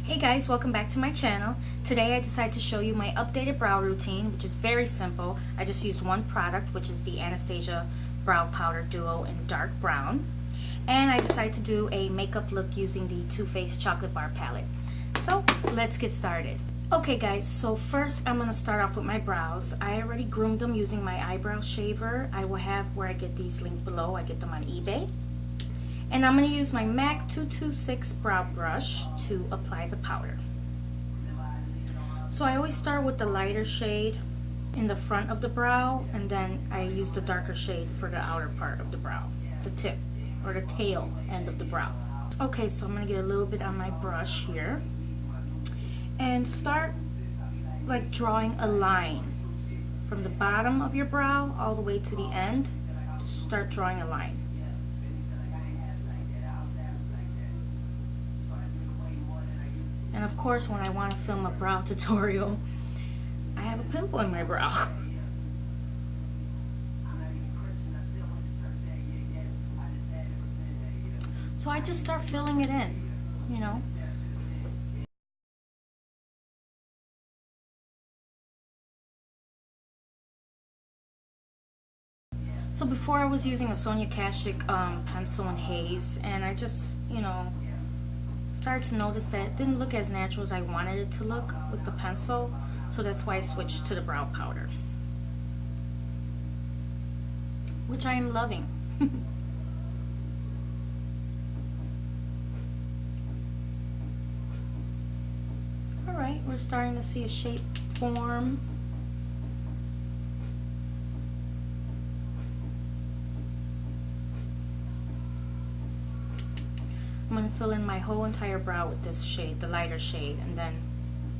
Hey guys, welcome back to my channel. Today I decided to show you my updated brow routine, which is very simple. I just use one product, which is the Anastasia Brow Powder Duo in dark brown. And I decided to do a makeup look using the Too Faced Chocolate Bar palette. So let's get started. Okay guys, so first I'm going to start off with my brows. I already groomed them using my eyebrow shaver. I will have where I get these linked below. I get them on eBay. And I'm going to use my MAC 226 brow brush to apply the powder. So I always start with the lighter shade in the front of the brow, and then I use the darker shade for the outer part of the brow, the tip or the tail end of the brow. Okay, so I'm going to get a little bit on my brush here and start like drawing a line from the bottom of your brow all the way to the end. Start drawing a line. And of course, when I want to film a brow tutorial, I have a pimple in my brow. So I just start filling it in, you know. So before I was using a Sonia Kashuk pencil in Haze, and I just, you know, started to notice that it didn't look as natural as I wanted it to look with the pencil, so that's why I switched to the brow powder, which I am loving. Alright, we're starting to see a shape form. I'm going to fill in my whole entire brow with this shade, the lighter shade, and then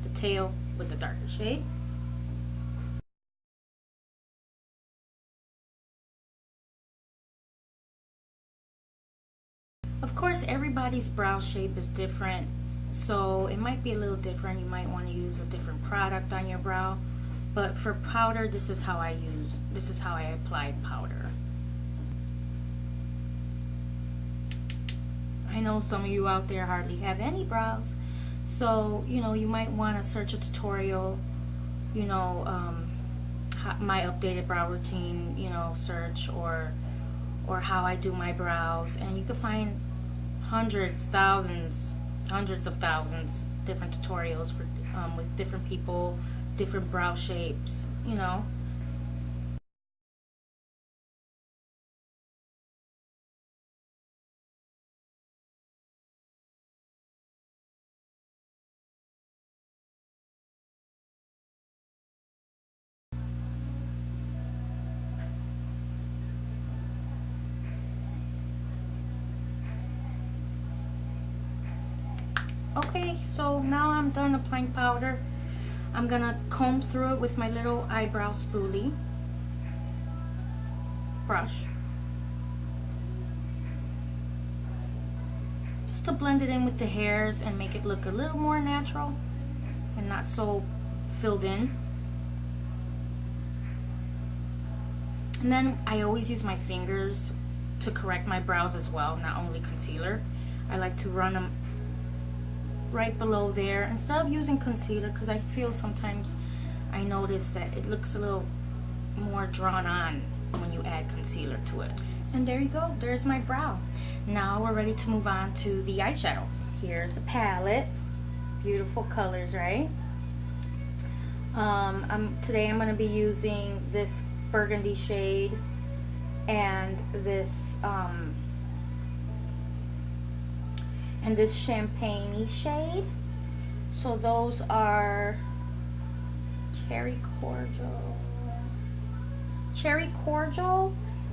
the tail with the darker shade. Of course, everybody's brow shape is different, so it might be a little different. You might want to use a different product on your brow, but for powder, this is how I apply powder. I know some of you out there hardly have any brows, so you know, you might want to search a tutorial, you know, my updated brow routine, you know, search or how I do my brows, and you can find hundreds of thousands different tutorials for with different people, different brow shapes, you know. Okay, so now I'm done applying powder. I'm gonna comb through it with my little eyebrow spoolie brush, just to blend it in with the hairs and make it look a little more natural and not so filled in. And then I always use my fingers to correct my brows as well, not only concealer. I like to run them right below there instead of using concealer, because I feel sometimes I notice that it looks a little more drawn on when you add concealer to it. And there you go, there's my brow. Now we're ready to move on to the eyeshadow. Here's the palette. Beautiful colors, right? Today I'm going to be using this burgundy shade and this champagne-y shade. So those are Cherry Cordial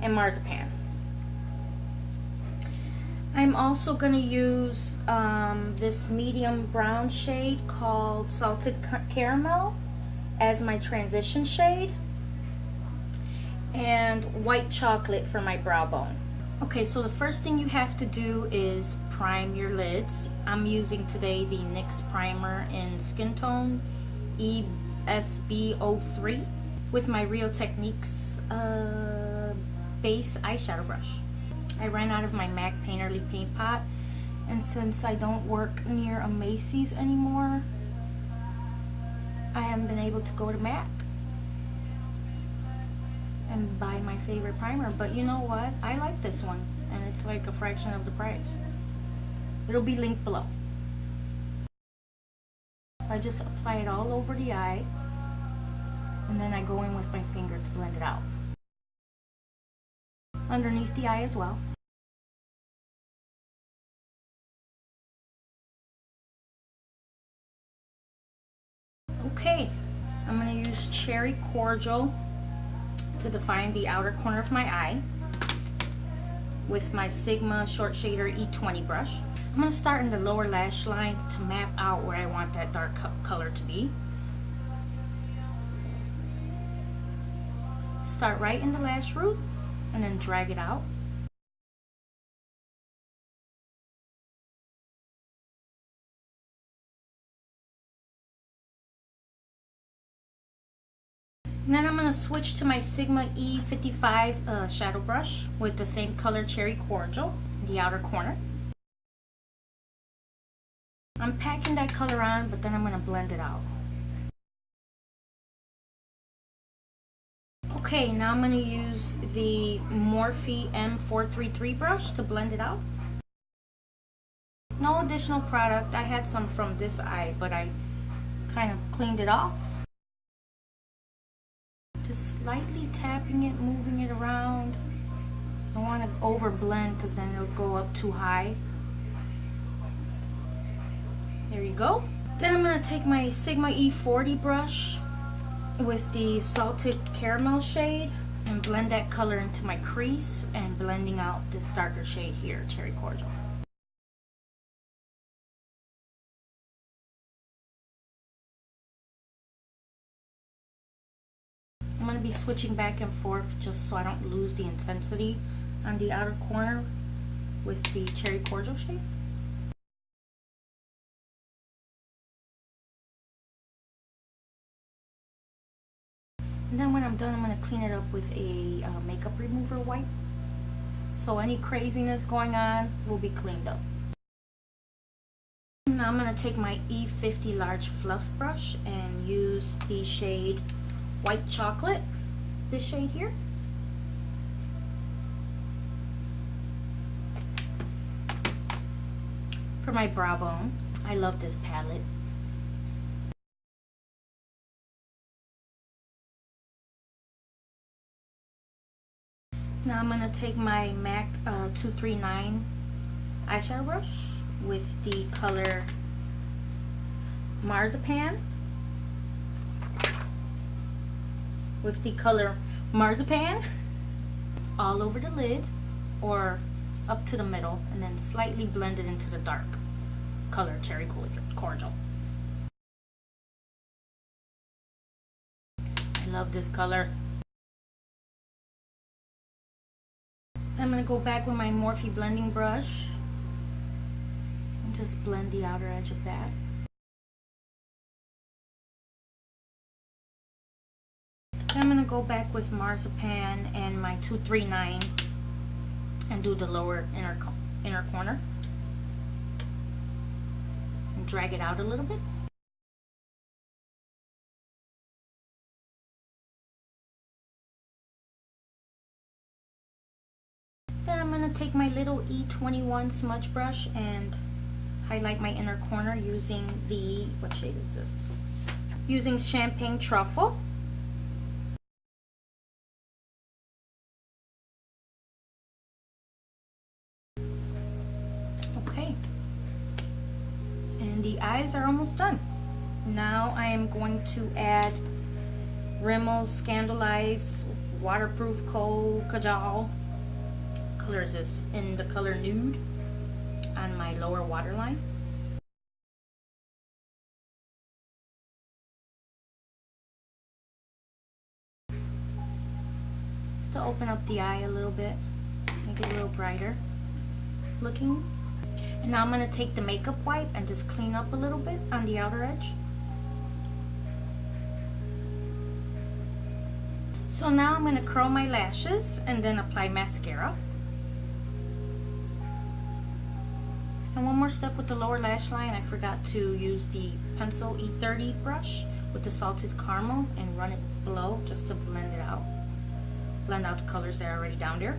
and Marzipan. I'm also going to use this medium brown shade called Salted Caramel as my transition shade, and white chocolate for my brow bone. Okay, so the first thing you have to do is prime your lids. I'm using today the NYX primer in Skin Tone ESB03 with my Real Techniques base eyeshadow brush. I ran out of my MAC Painterly paint pot, And since I don't work near a Macy's anymore, I haven't been able to go to MAC and buy my favorite primer. But you know what? I like this one, and it's like a fraction of the price. It'll be linked below. So I just apply it all over the eye, and then I go in with my finger to blend it out. Underneath the eye as well. Okay, I'm going to use Cherry Cordial to define the outer corner of my eye with my Sigma Short Shader E20 brush. I'm going to start in the lower lash line to map out where I want that dark color to be. Start right in the lash root and then drag it out. And then I'm going to switch to my Sigma E50 shadow brush with the same color Cherry Cordial, the outer corner. I'm packing that color on, but then I'm going to blend it out. Okay, now I'm going to use the Morphe M433 brush to blend it out. No additional product. I had some from this eye, but I kind of cleaned it off. Just slightly tapping it, moving it around. I don't want to over blend because then it'll go up too high. There you go. Then I'm going to take my Sigma E40 brush with the Salted Caramel shade and blend that color into my crease and blending out this darker shade here, Cherry Cordial. I'm going to be switching back and forth just so I don't lose the intensity on the outer corner with the Cherry Cordial shade. And then when I'm done, I'm going to clean it up with a makeup remover wipe. So any craziness going on will be cleaned up. Now I'm going to take my E50 large fluff brush and use the shade White Chocolate, this shade here. For my brow bone. I love this palette. Now I'm going to take my MAC 239 eyeshadow brush with the color Marzipan. All over the lid or up to the middle, and then slightly blend it into the dark color Cherry Cordial. I love this color. I'm going to go back with my Morphe blending brush and just blend the outer edge of that. Then I'm going to go back with Marzipan and my 239 and do the lower inner corner and drag it out a little bit. Then I'm going to take my little E21 smudge brush and highlight my inner corner using the, what shade is this? Using Champagne Truffle. Okay. And the eyes are almost done. Now I am going to add Rimmel's Scandaleyes Waterproof Kohl Kajal. Color is this? In the color Nude on my lower waterline. Just to open up the eye a little bit, make it a little brighter looking. And now I'm going to take the makeup wipe and just clean up a little bit on the outer edge. So now I'm going to curl my lashes and then apply mascara. And one more step with the lower lash line, I forgot to use the pencil E30 brush with the salted caramel and run it below just to blend it out. Blend out the colors that are already down there.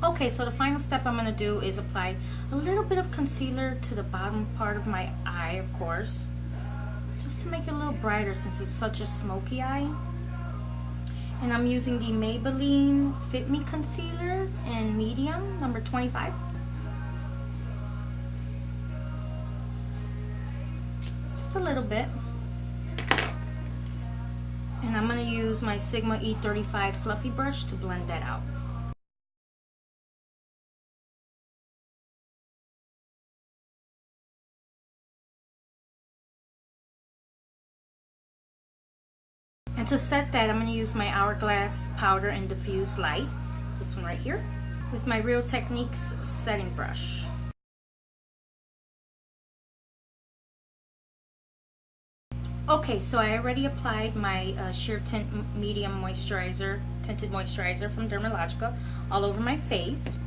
Okay, so the final step I'm going to do is apply a little bit of concealer to the bottom part of my eye, of course, just to make it a little brighter since it's such a smoky eye. And I'm using the Maybelline Fit Me Concealer in medium, number 25. Just a little bit. And I'm going to use my Sigma E35 fluffy brush to blend that out. And to set that, I'm going to use my Hourglass powder and Diffused light, this one right here, with my Real Techniques setting brush. Okay, so I already applied my Sheer Tint Medium Moisturizer, Tinted Moisturizer from Dermalogica all over my face.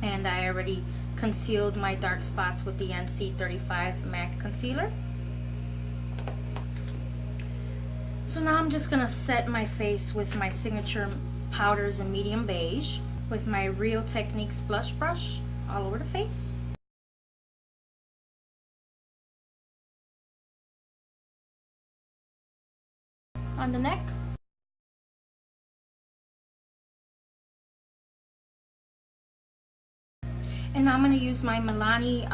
And I already concealed my dark spots with the NC35 MAC Concealer. So now I'm just going to set my face with my signature powders in medium beige with my Real Techniques blush brush all over the face. On the neck. And now I'm going to use my Milani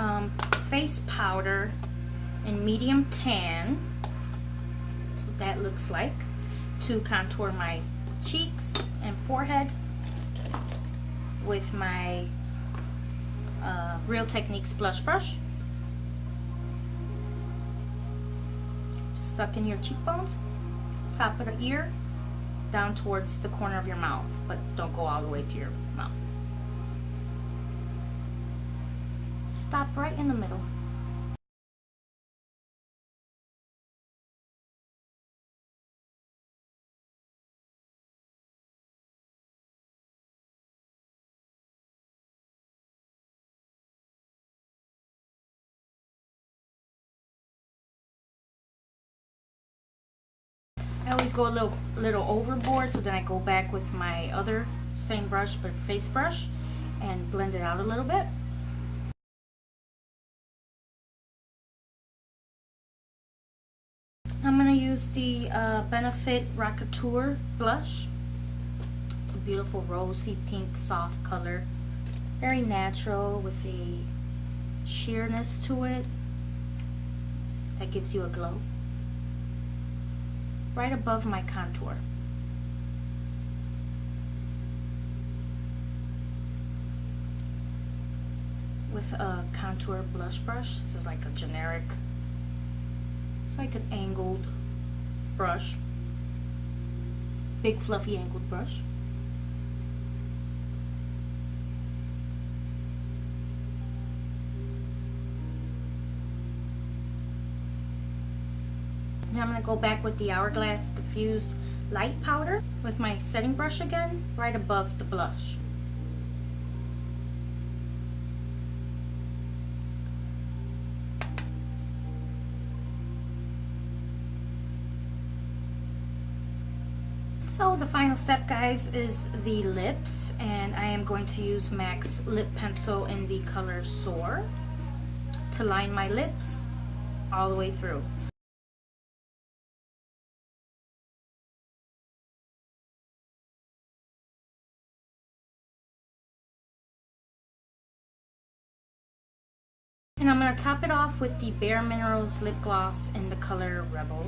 face powder in medium tan. That looks like, to contour my cheeks and forehead with my Real Techniques blush brush. Just suck in your cheekbones, top of the ear, down towards the corner of your mouth, but don't go all the way to your mouth. Stop right in the middle. I always go a little overboard, so then I go back with my other same brush but face brush and blend it out a little bit. I'm going to use the Benefit Rockateur blush. It's a beautiful rosy pink soft color, very natural with a sheerness to it that gives you a glow. Right above my contour. With a contour blush brush. This is like a generic, it's like an angled brush. Big fluffy angled brush. Now I'm going to go back with the Hourglass Diffused light powder with my setting brush again, right above the blush. So the final step, guys, is the lips, and I am going to use MAC's lip pencil in the color Soar to line my lips all the way through. And I'm going to top it off with the bareMinerals lip gloss in the color Rebel.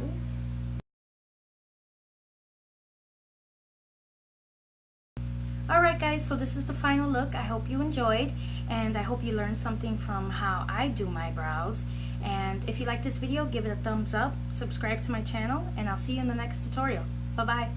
Alright guys, so this is the final look. I hope you enjoyed, and I hope you learned something from how I do my brows. And if you like this video, give it a thumbs up, subscribe to my channel, and I'll see you in the next tutorial. Bye bye.